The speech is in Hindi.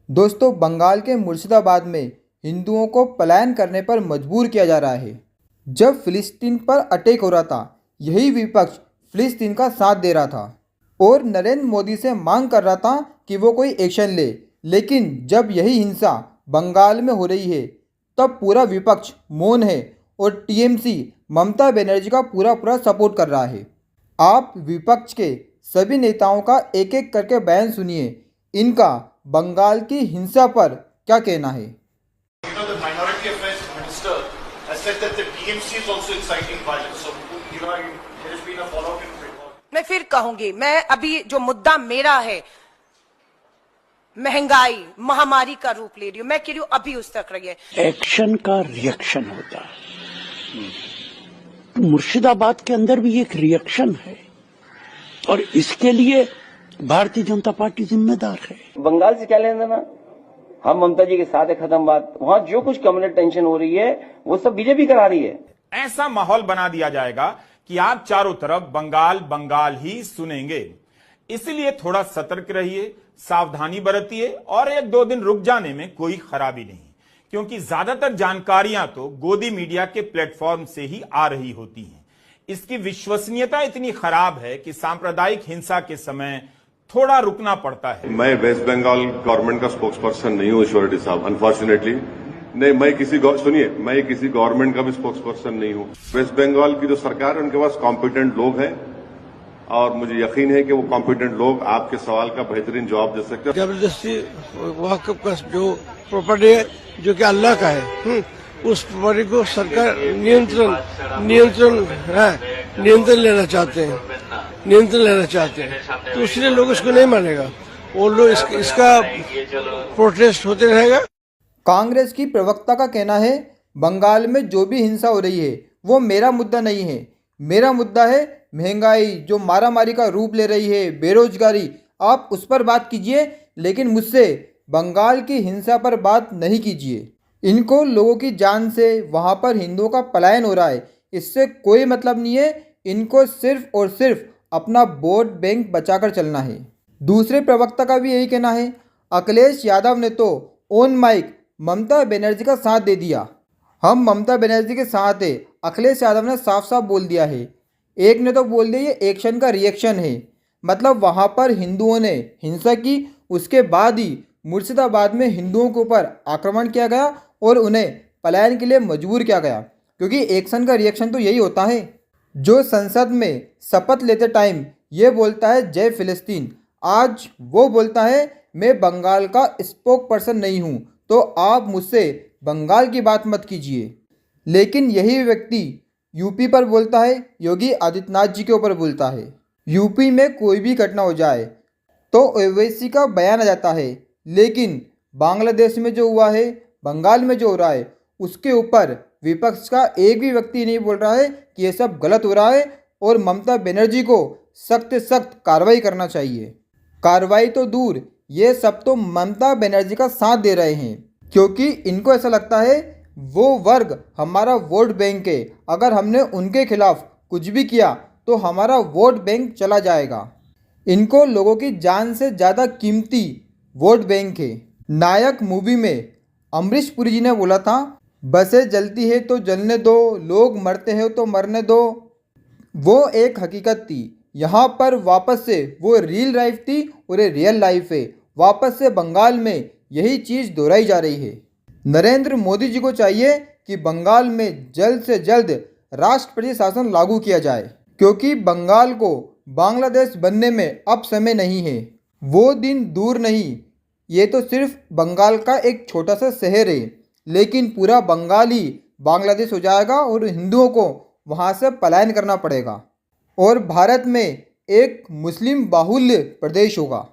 दोस्तों, बंगाल के मुर्शिदाबाद में हिंदुओं को पलायन करने पर मजबूर किया जा रहा है। जब फिलिस्तीन पर अटैक हो रहा था, यही विपक्ष फिलिस्तीन का साथ दे रहा था और नरेंद्र मोदी से मांग कर रहा था कि वो कोई एक्शन ले। लेकिन जब यही हिंसा बंगाल में हो रही है, तब पूरा विपक्ष मौन है और टीएमसी ममता बनर्जी का पूरा पूरा सपोर्ट कर रहा है। आप विपक्ष के सभी नेताओं का एक एक करके बयान सुनिए। इनका बंगाल की हिंसा पर क्या कहना है? The Minority Affairs Minister has said that the TMC is also inciting violence. So, there has been a fallout in Bengal. मैं फिर कहूंगी, मैं अभी जो मुद्दा मेरा है, महंगाई महामारी का रूप ले रही हूं, मैं कह रही हूं अभी उस तक रही है। एक्शन का रिएक्शन होता है, तो मुर्शिदाबाद के अंदर भी एक रिएक्शन है और इसके लिए भारतीय जनता पार्टी जिम्मेदार है। बंगाल से क्या लेना देना? हम ममता जी के साथ है, खत्म बात। वहां जो कुछ कम्युनल टेंशन हो रही है वो सब बीजेपी करा रही है। ऐसा माहौल बना दिया जाएगा कि आप चारों तरफ बंगाल बंगाल ही सुनेंगे। इसलिए थोड़ा सतर्क रहिए, सावधानी बरतिए और एक दो दिन रुक जाने में कोई खराबी नहीं, क्योंकि ज्यादातर जानकारियां तो गोदी मीडिया के प्लेटफॉर्म से ही आ रही होती हैं। इसकी विश्वसनीयता इतनी खराब है कि सांप्रदायिक हिंसा के समय थोड़ा रुकना पड़ता है। मैं वेस्ट बंगाल गवर्नमेंट का स्पोक्स पर्सन नहीं हूं ईश्वर रेड्डी साहब, अनफॉर्चुनेटली। नहीं, मैं किसी गवर्नमेंट का भी स्पोक्स पर्सन नहीं हूं। वेस्ट बंगाल की जो सरकार है उनके पास कॉम्पिटेंट लोग हैं और मुझे यकीन है कि वो कॉम्पिटेंट लोग आपके सवाल का बेहतरीन जवाब दे सकते हैं। जबरदस्ती वक्फ का जो प्रॉपर्टी है जो कि अल्लाह का है, उस प्रॉपर्टी को सरकार नियंत्रण लेना चाहते हैं, तो इसलिए लोग इसको नहीं मानेगा। वो लोग इसका प्रोटेस्ट होते रहेगा। कांग्रेस की प्रवक्ता का कहना है, बंगाल में जो भी हिंसा हो रही है वो मेरा मुद्दा नहीं है। मेरा मुद्दा है महंगाई जो मारामारी का रूप ले रही है, बेरोजगारी। आप उस पर बात कीजिए, लेकिन मुझसे बंगाल की हिंसा पर बात नहीं कीजिए। इनको लोगों की जान से वहाँ पर हिंदुओं का पलायन हो रहा है, इससे कोई मतलब नहीं है। इनको सिर्फ और सिर्फ अपना वोट बैंक बचाकर चलना है। दूसरे प्रवक्ता का भी यही कहना है। अखिलेश यादव ने तो ऑन माइक ममता बनर्जी का साथ दे दिया। हम ममता बनर्जी के साथ है, अखिलेश यादव ने साफ साफ बोल दिया है। एक ने तो बोल दिया ये एक्शन का रिएक्शन है, मतलब वहाँ पर हिंदुओं ने हिंसा की, उसके बाद ही मुर्शिदाबाद में हिंदुओं के ऊपर आक्रमण किया गया और उन्हें पलायन के लिए मजबूर किया गया। क्योंकि एक्शन का रिएक्शन तो यही होता है। जो संसद में शपथ लेते टाइम ये बोलता है जय फिलिस्तीन, आज वो बोलता है मैं बंगाल का स्पोक पर्सन नहीं हूँ, तो आप मुझसे बंगाल की बात मत कीजिए। लेकिन यही व्यक्ति यूपी पर बोलता है, योगी आदित्यनाथ जी के ऊपर बोलता है। यूपी में कोई भी घटना हो जाए तो ओवैसी का बयान आ जाता है, लेकिन बांग्लादेश में जो हुआ है, बंगाल में जो हो रहा है, उसके ऊपर विपक्ष का एक भी व्यक्ति नहीं बोल रहा है कि ये सब गलत हो रहा है और ममता बनर्जी को सख्त से सख्त कार्रवाई करना चाहिए। कार्रवाई तो दूर, ये सब तो ममता बनर्जी का साथ दे रहे हैं, क्योंकि इनको ऐसा लगता है वो वर्ग हमारा वोट बैंक है। अगर हमने उनके खिलाफ कुछ भी किया तो हमारा वोट बैंक चला जाएगा। इनको लोगों की जान से ज़्यादा कीमती वोट बैंक है। नायक मूवी में अमरीश पुरी जी ने बोला था, बसें जलती है तो जलने दो, लोग मरते हैं तो मरने दो। वो एक हकीकत थी। यहाँ पर वापस से वो रियल लाइफ थी और ये रियल लाइफ है। वापस से बंगाल में यही चीज़ दोहराई जा रही है। नरेंद्र मोदी जी को चाहिए कि बंगाल में जल्द से जल्द राष्ट्रपति शासन लागू किया जाए, क्योंकि बंगाल को बांग्लादेश बनने में अब समय नहीं है। वो दिन दूर नहीं। ये तो सिर्फ बंगाल का एक छोटा सा शहर है, लेकिन पूरा बंगाल ही बांग्लादेश हो जाएगा और हिंदुओं को वहाँ से पलायन करना पड़ेगा और भारत में एक मुस्लिम बाहुल्य प्रदेश होगा।